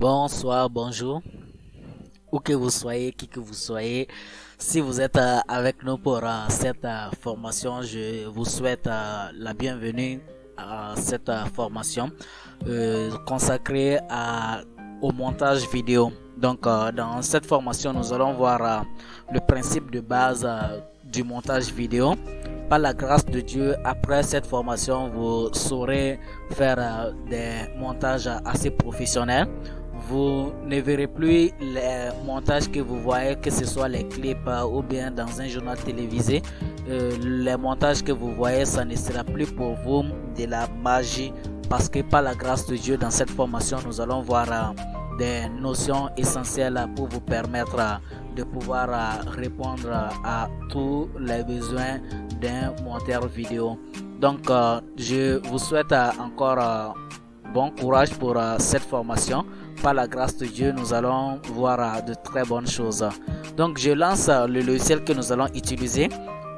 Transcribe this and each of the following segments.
Bonsoir, bonjour, où que vous soyez, qui que vous soyez. Si vous êtes avec nous pour cette formation, je vous souhaite la bienvenue à cette formation consacrée au montage vidéo. Donc, dans cette formation, nous allons voir le principe de base du montage vidéo. Par la grâce de Dieu, après cette formation, vous saurez faire des montages assez professionnels. Vous ne verrez plus les montages que vous voyez, que ce soit les clips ou bien dans un journal télévisé. Les montages que vous voyez, ça ne sera plus pour vous de la magie, parce que par la grâce de Dieu, dans cette formation, nous allons voir des notions essentielles pour vous permettre de pouvoir répondre à tous les besoins d'un monteur vidéo. Donc, je vous souhaite encore bon courage pour cette formation. Par la grâce de Dieu, nous allons voir de très bonnes choses. Donc, je lance le logiciel que nous allons utiliser.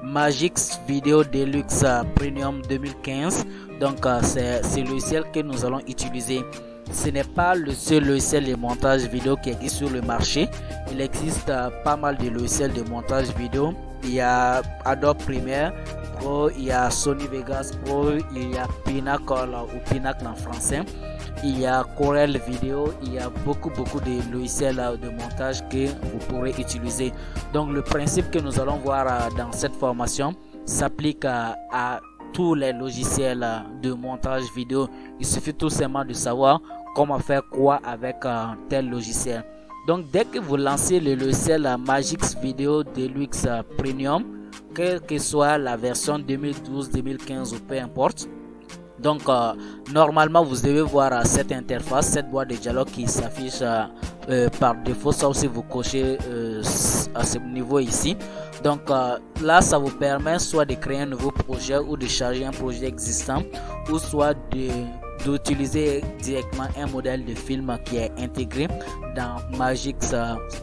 Magix Video Deluxe Premium 2015. Donc, c'est ce logiciel que nous allons utiliser. Ce n'est pas le seul logiciel de montage vidéo qui existe sur le marché. Il existe pas mal de logiciels de montage vidéo. Il y a Adobe Premiere Pro, il y a Sony Vegas Pro, il y a Pinnacle ou Pinnacle en français. Il y a Corel Video, il y a beaucoup de logiciels de montage que vous pourrez utiliser. Donc le principe que nous allons voir dans cette formation s'applique à tous les logiciels de montage vidéo. Il suffit tout simplement de savoir comment faire quoi avec tel logiciel. Donc dès que vous lancez le logiciel Magix Video Deluxe Premium, quelle que soit la version 2012, 2015 ou peu importe, donc normalement vous devez voir cette interface, cette boîte de dialogue qui s'affiche par défaut, sauf si vous cochez à ce niveau ici. Donc là ça vous permet soit de créer un nouveau projet ou de charger un projet existant, ou soit d'utiliser directement un modèle de film qui est intégré dans Magix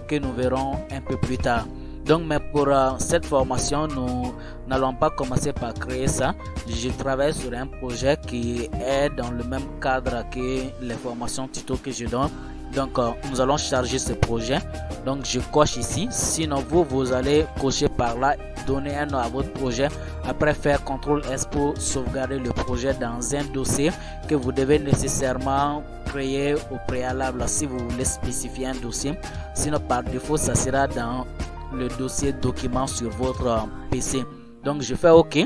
que nous verrons un peu plus tard. Donc, mais pour cette formation, nous n'allons pas commencer par créer ça. Je travaille sur un projet qui est dans le même cadre que les formations tuto que je donne. Donc, nous allons charger ce projet. Donc, je coche ici. Sinon, vous allez cocher par là, donner un nom à votre projet. Après, faire CTRL S pour sauvegarder le projet dans un dossier que vous devez nécessairement créer au préalable si vous voulez spécifier un dossier. Sinon, par défaut, ça sera dans le dossier document sur votre PC. Donc je fais OK.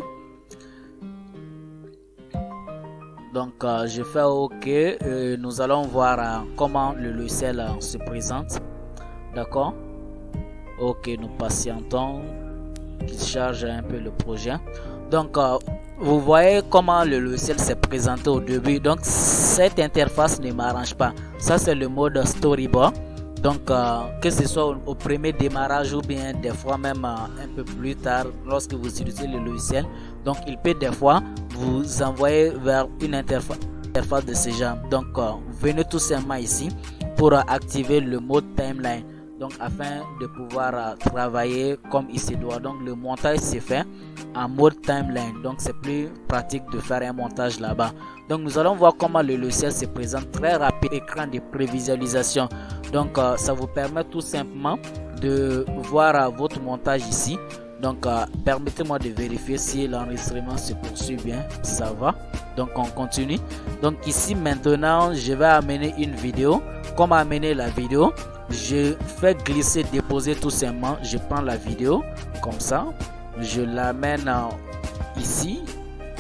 Donc je fais OK. Nous allons voir comment le logiciel se présente. D'accord. OK, nous patientons qu'il charge un peu le projet. Donc vous voyez comment le logiciel s'est présenté au début. Donc cette interface ne m'arrange pas. Ça c'est le mode storyboard. Donc que ce soit au premier démarrage ou bien des fois même un peu plus tard lorsque vous utilisez le logiciel, donc il peut des fois vous envoyer vers une interface de ce genre. Donc venez tout simplement ici pour activer le mode timeline, donc afin de pouvoir travailler comme il se doit. Donc le montage se fait en mode timeline, donc c'est plus pratique de faire un montage là-bas. Donc nous allons voir comment le logiciel se présente très rapide. Écran de prévisualisation. Donc ça vous permet tout simplement de voir votre montage ici. Donc permettez-moi de vérifier si l'enregistrement se poursuit bien. Ça va. Donc on continue. Donc ici maintenant je vais amener une vidéo. Comment amener la vidéo? Je fais glisser, déposer tout simplement. Je prends la vidéo comme ça. Je l'amène ici.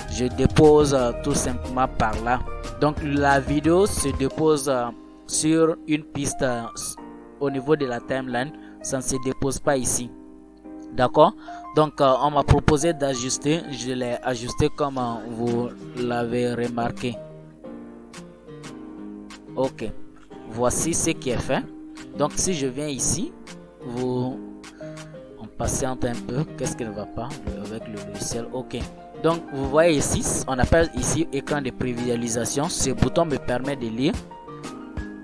Je dépose tout simplement par là. Donc la vidéo se dépose sur une piste au niveau de la timeline. Ça ne se dépose pas ici. D'accord. Donc on m'a proposé d'ajuster. Je l'ai ajusté comme vous l'avez remarqué. OK. Voici ce qui est fait. Donc si je viens ici, on patiente un peu. Qu'est-ce qui ne va pas avec le logiciel? OK. Donc vous voyez ici, on appelle ici écran de prévisualisation. Ce bouton me permet de lire.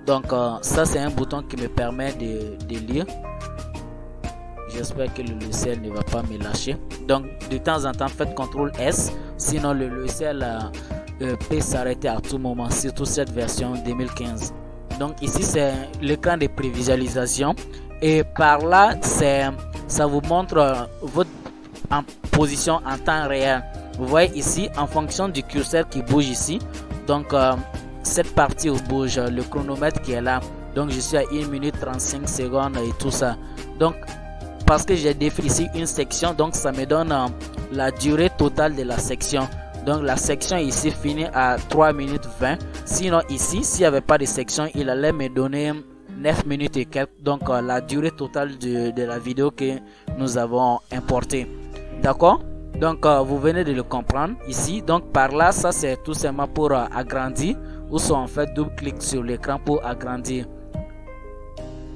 Donc ça c'est un bouton qui me permet de lire. J'espère que le logiciel ne va pas me lâcher. Donc de temps en temps faites CTRL S. Sinon le logiciel peut s'arrêter à tout moment. Surtout cette version 2015. Donc ici c'est l'écran de prévisualisation et par là ça vous montre votre en position en temps réel. Vous voyez ici en fonction du curseur qui bouge ici. Donc cette partie où bouge le chronomètre qui est là. Donc je suis à 1 minute 35 secondes et tout ça. Donc parce que j'ai défini ici une section, donc ça me donne la durée totale de la section. Donc la section ici finit à 3 minutes 20. Sinon ici, s'il n'y avait pas de section, il allait me donner 9 minutes et quelques. Donc la durée totale de la vidéo que nous avons importée. D'accord? Donc vous venez de le comprendre ici. Donc par là, ça c'est tout simplement pour agrandir. Ou soit en fait double-clic sur l'écran pour agrandir.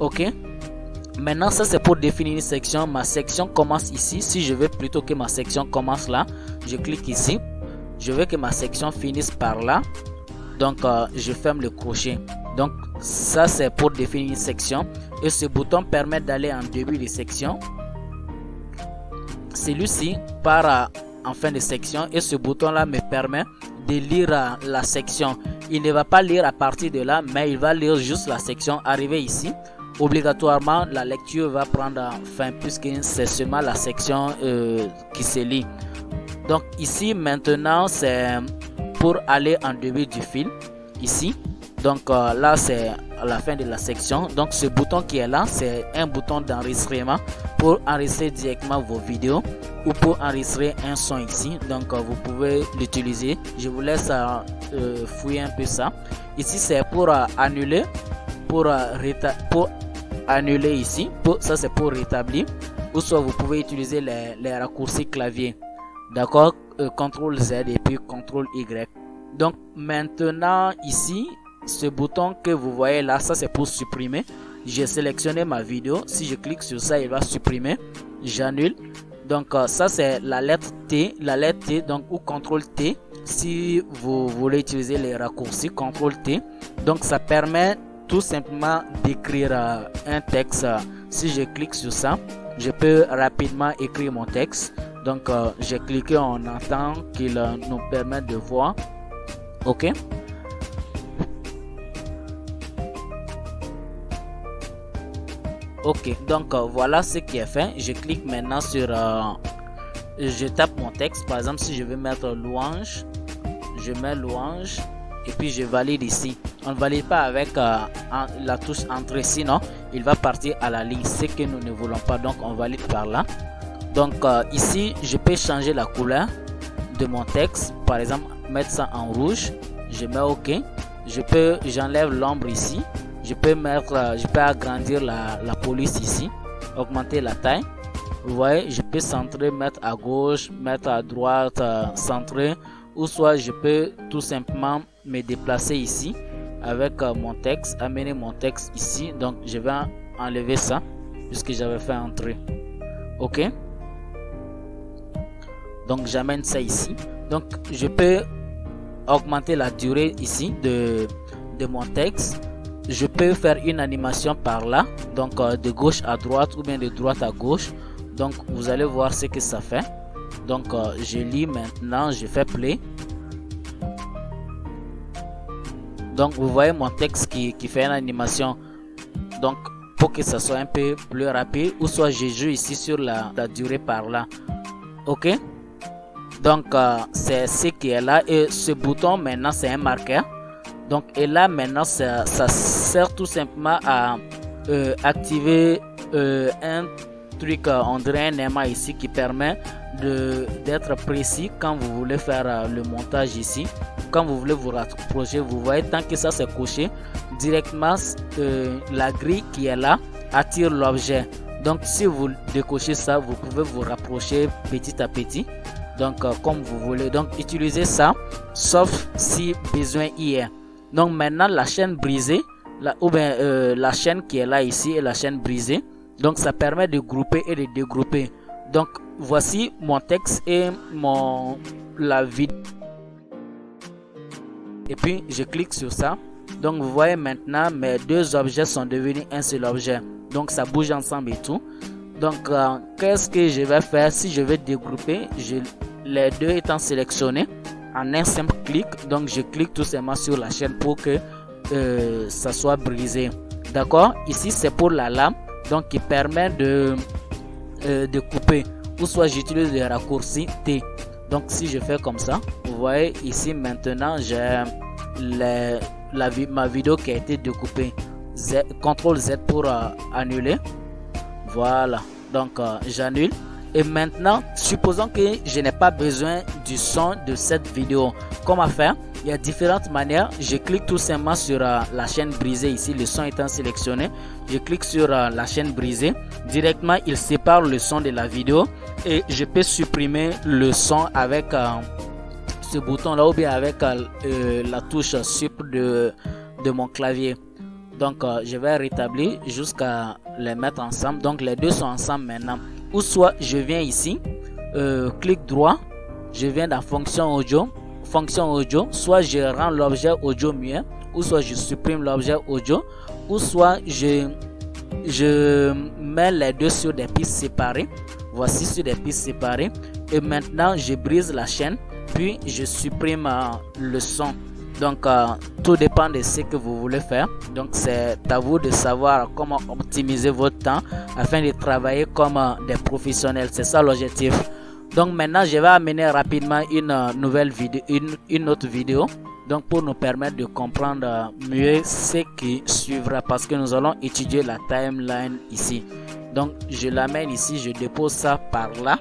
Ok? Maintenant ça c'est pour définir une section. Ma section commence ici. Si je veux plutôt que ma section commence là, je clique ici. Je veux que ma section finisse par là. Donc je ferme le crochet. Donc ça c'est pour définir une section. Et ce bouton permet d'aller en début de section. Celui-ci part en fin de section. Et ce bouton là me permet de lire la section. Il ne va pas lire à partir de là, mais il va lire juste la section. Arrivé ici, obligatoirement la lecture va prendre fin puisque c'est seulement la section qui se lit. Donc ici maintenant c'est pour aller en début du film ici. Donc là c'est à la fin de la section. Donc ce bouton qui est là c'est un bouton d'enregistrement pour enregistrer directement vos vidéos ou pour enregistrer un son ici. Donc vous pouvez l'utiliser. Je vous laisse fouiller un peu ça. Ici c'est pour annuler, pour annuler ici. Ça c'est pour rétablir. Ou soit vous pouvez utiliser les raccourcis clavier. D'accord, CTRL Z et puis CTRL Y. Donc maintenant ici, ce bouton que vous voyez là, ça c'est pour supprimer. J'ai sélectionné ma vidéo. Si je clique sur ça, il va supprimer. J'annule. Donc ça c'est la lettre T. La lettre T, donc ou CTRL T. Si vous voulez utiliser les raccourcis, CTRL T. Donc ça permet tout simplement d'écrire un texte. Si je clique sur ça, je peux rapidement écrire mon texte. Donc j'ai cliqué, on entend qu'il nous permet de voir. Ok. Ok, donc voilà ce qui est fait. Je clique maintenant sur je tape mon texte. Par exemple, si je veux mettre louange, je mets louange et puis je valide ici. On ne valide pas avec la touche entrée, sinon il va partir à la ligne, ce que nous ne voulons pas. Donc on valide par là. Donc ici je peux changer la couleur de mon texte, par exemple mettre ça en rouge. Je mets ok. J'enlève l'ombre ici. Je peux agrandir la police ici, augmenter la taille. Vous voyez, je peux centrer, mettre à gauche, mettre à droite, centrer, ou soit je peux tout simplement me déplacer ici avec mon texte, amener mon texte ici. Donc je vais enlever ça puisque j'avais fait entrer. Ok. Donc j'amène ça ici. Donc je peux augmenter la durée ici de mon texte. Je peux faire une animation par là, donc de gauche à droite ou bien de droite à gauche. Donc vous allez voir ce que ça fait. Donc je lis maintenant, je fais play. Donc vous voyez mon texte qui fait une animation. Donc pour que ça soit un peu plus rapide, ou soit je joue ici sur la durée par là. Ok. Donc c'est ce qui est là, et ce bouton maintenant c'est un marqueur. Donc et là maintenant ça sert tout simplement à activer un truc, on dirait un aimant ici qui permet d'être précis quand vous voulez faire le montage ici. Quand vous voulez vous rapprocher, vous voyez, tant que ça c'est coché, directement la grille qui est là attire l'objet. Donc si vous décochez ça, vous pouvez vous rapprocher petit à petit. Donc comme vous voulez, donc utilisez ça sauf si besoin y est. Donc maintenant la chaîne brisée, ou bien la chaîne qui est là ici est la chaîne brisée. Donc ça permet de grouper et de dégrouper. Donc voici mon texte et la vidéo. Et puis je clique sur ça. Donc vous voyez maintenant mes deux objets sont devenus un seul objet. Donc ça bouge ensemble et tout. Donc qu'est-ce que je vais faire si je vais dégrouper, les deux étant sélectionnés en un simple clic. Donc je clique tout simplement sur la chaîne pour que ça soit brisé. D'accord, ici c'est pour la lame, donc qui permet de couper, ou soit j'utilise le raccourci T. Donc si je fais comme ça, vous voyez ici maintenant j'ai ma vidéo qui a été découpée. CTRL Z pour annuler. Voilà, donc j'annule. Et maintenant, supposons que je n'ai pas besoin du son de cette vidéo. Comment faire? Il y a différentes manières. Je clique tout simplement sur la chaîne brisée ici, le son étant sélectionné. Je clique sur la chaîne brisée. Directement, il sépare le son de la vidéo. Et je peux supprimer le son avec ce bouton là ou bien avec la touche sup de mon clavier. Donc, je vais rétablir jusqu'à les mettre ensemble. Donc, les deux sont ensemble maintenant. Ou soit, je viens ici, clic droit, je viens dans fonction audio, soit je rends l'objet audio muet, ou soit je supprime l'objet audio, ou soit je mets les deux sur des pistes séparées. Voici sur des pistes séparées. Et maintenant, je brise la chaîne, puis je supprime le son. Donc, tout dépend de ce que vous voulez faire. Donc, c'est à vous de savoir comment optimiser votre temps afin de travailler comme des professionnels. C'est ça l'objectif. Donc, maintenant, je vais amener rapidement une nouvelle vidéo, une autre vidéo. Donc, pour nous permettre de comprendre mieux ce qui suivra, parce que nous allons étudier la timeline ici. Donc, je l'amène ici, je dépose ça par là.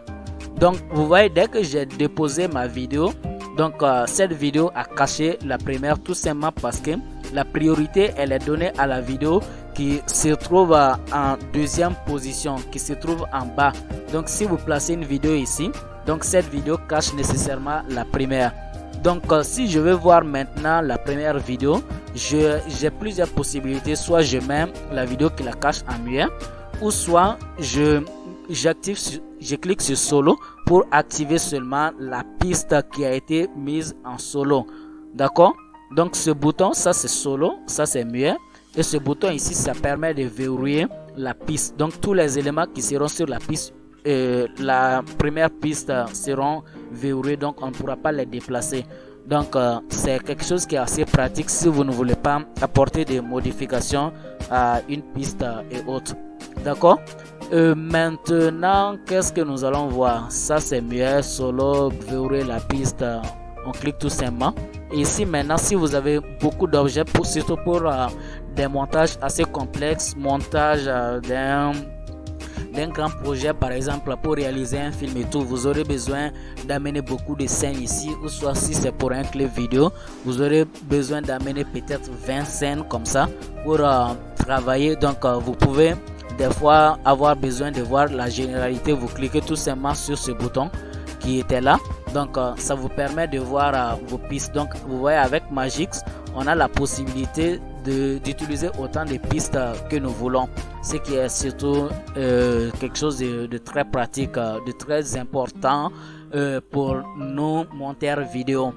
Donc, vous voyez, dès que j'ai déposé ma vidéo, donc cette vidéo a caché la première tout simplement parce que la priorité elle est donnée à la vidéo qui se trouve en deuxième position, qui se trouve en bas. Donc si vous placez une vidéo ici, donc cette vidéo cache nécessairement la première. Donc si je veux voir maintenant la première vidéo, j'ai plusieurs possibilités. Soit je mets la vidéo qui la cache en muet, ou soit je clique sur solo pour activer seulement la piste qui a été mise en solo. D'accord? Donc ce bouton, ça c'est solo, ça c'est muet. Et ce bouton ici, ça permet de verrouiller la piste. Donc tous les éléments qui seront sur la piste, la première piste seront verrouillés, donc on ne pourra pas les déplacer. Donc c'est quelque chose qui est assez pratique si vous ne voulez pas apporter des modifications à une piste et autres. D'accord? Maintenant, qu'est-ce que nous allons voir? Ça c'est muet, solo, verrouiller la piste. On clique tout simplement. Et ici maintenant, si vous avez beaucoup d'objets, surtout pour des montages assez complexes, montage d'un grand projet par exemple pour réaliser un film et tout, vous aurez besoin d'amener beaucoup de scènes ici, ou soit si c'est pour un clip vidéo, vous aurez besoin d'amener peut-être 20 scènes comme ça pour travailler. Donc vous pouvez des fois avoir besoin de voir la généralité, vous cliquez tout simplement sur ce bouton qui était là. Donc ça vous permet de voir vos pistes. Donc vous voyez, avec Magix on a la possibilité d'utiliser autant de pistes que nous voulons, ce qui est surtout quelque chose de très pratique, de très important pour nos monteurs vidéo.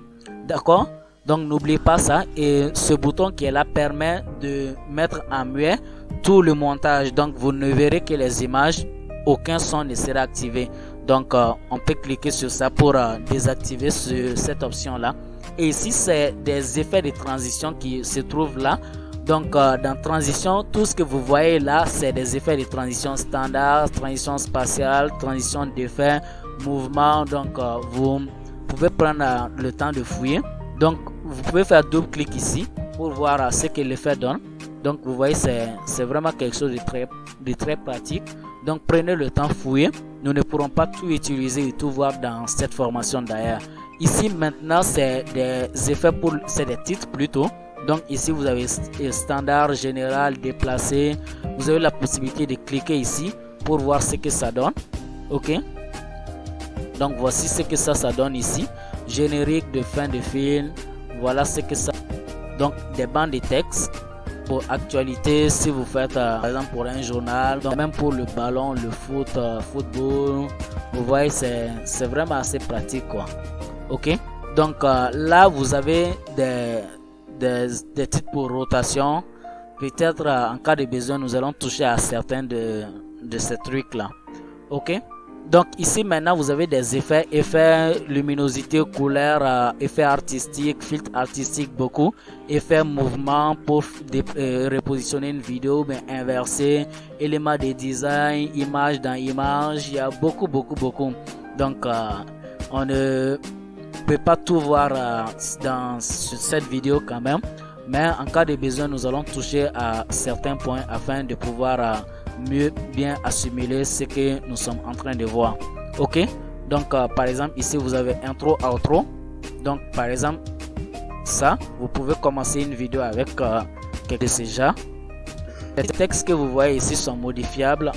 D'accord? Donc n'oubliez pas ça. Et ce bouton qui est là permet de mettre en muet tout le montage. Donc vous ne verrez que les images, aucun son ne sera activé. Donc on peut cliquer sur ça pour désactiver cette option là. Et ici c'est des effets de transition qui se trouvent là. Donc dans transition, tout ce que vous voyez là, c'est des effets de transition standard, transition spatiale, transition d'effet, mouvement. Donc vous pouvez prendre le temps de fouiller. Donc vous pouvez faire double clic ici pour voir ce que l'effet donne. Donc vous voyez, c'est vraiment quelque chose de très pratique. Donc prenez le temps de fouiller. Nous ne pourrons pas tout utiliser et tout voir dans cette formation d'ailleurs. Ici maintenant c'est des effets c'est des titres plutôt. Donc ici vous avez standard, général, déplacé. Vous avez la possibilité de cliquer ici pour voir ce que ça donne. Ok. Donc voici ce que ça donne ici. Générique de fin de film. Voilà ce que ça. Donc des bandes de texte pour actualité, si vous faites par exemple pour un journal, donc même pour le ballon, le football, vous voyez, c'est vraiment assez pratique quoi. Ok. Donc là vous avez des titres pour rotation. Peut-être en cas de besoin nous allons toucher à certains de ces trucs là. Ok. Donc ici maintenant vous avez des effets luminosité, couleur, effets artistiques, filtres artistiques beaucoup, effets mouvement pour repositionner une vidéo, mais inverser, éléments de design, image dans image, il y a beaucoup. Donc on ne peut pas tout voir dans cette vidéo quand même, mais en cas de besoin nous allons toucher à certains points afin de pouvoir mieux bien assimiler ce que nous sommes en train de voir. Ok, donc par exemple ici vous avez intro, outro. Donc par exemple ça, vous pouvez commencer une vidéo avec quelques de ces genres. Les textes que vous voyez ici sont modifiables.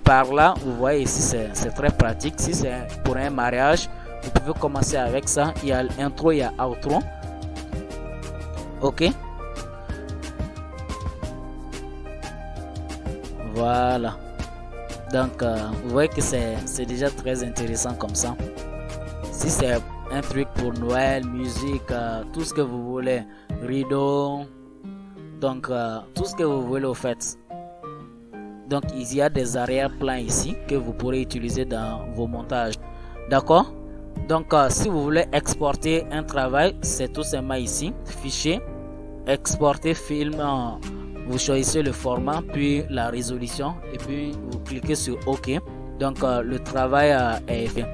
Par là vous voyez ici c'est très pratique. Si c'est pour un mariage, vous pouvez commencer avec ça. Il y a l'intro, il y a outro. Ok, voilà. Donc vous voyez que c'est déjà très intéressant comme ça. Si c'est un truc pour Noël, musique, tout ce que vous voulez, rideau, donc tout ce que vous voulez au fait. Donc il y a des arrière-plans ici que vous pourrez utiliser dans vos montages. D'accord. Donc si vous voulez exporter un travail, c'est tout simplement ici, fichier, exporter film. Vous choisissez le format puis la résolution et puis vous cliquez sur OK. Donc le travail est fait.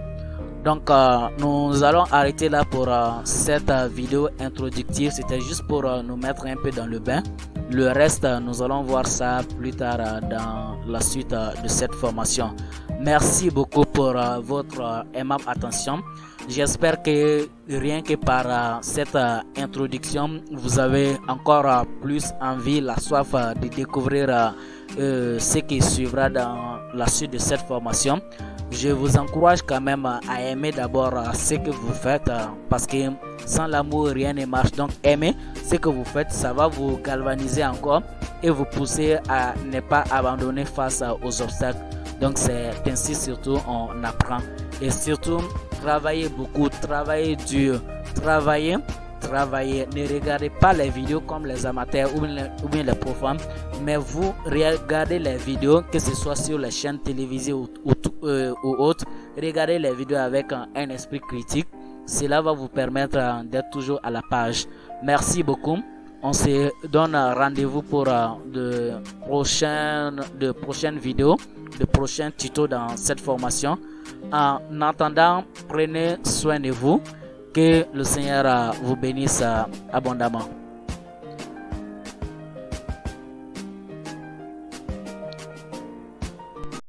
Donc nous allons arrêter là pour cette vidéo introductive. C'était juste pour nous mettre un peu dans le bain. Le reste nous allons voir ça plus tard dans la suite de cette formation. Merci beaucoup pour votre aimable attention. J'espère que rien que par cette introduction, vous avez encore plus envie, la soif de découvrir ce qui suivra dans la suite de cette formation. Je vous encourage quand même à aimer d'abord ce que vous faites parce que sans l'amour, rien ne marche. Donc aimez ce que vous faites, ça va vous galvaniser encore et vous pousser à ne pas abandonner face aux obstacles. Donc c'est ainsi surtout on apprend. Et surtout, travaillez beaucoup, travaillez dur, travaillez. Ne regardez pas les vidéos comme les amateurs ou bien les profanes, mais vous regardez les vidéos, que ce soit sur les chaînes télévisées ou autres. Regardez les vidéos avec un esprit critique. Cela va vous permettre d'être toujours à la page. Merci beaucoup. On se donne rendez-vous pour de prochaines vidéos, de prochains tutos dans cette formation. En attendant, prenez soin de vous. Que le Seigneur vous bénisse abondamment.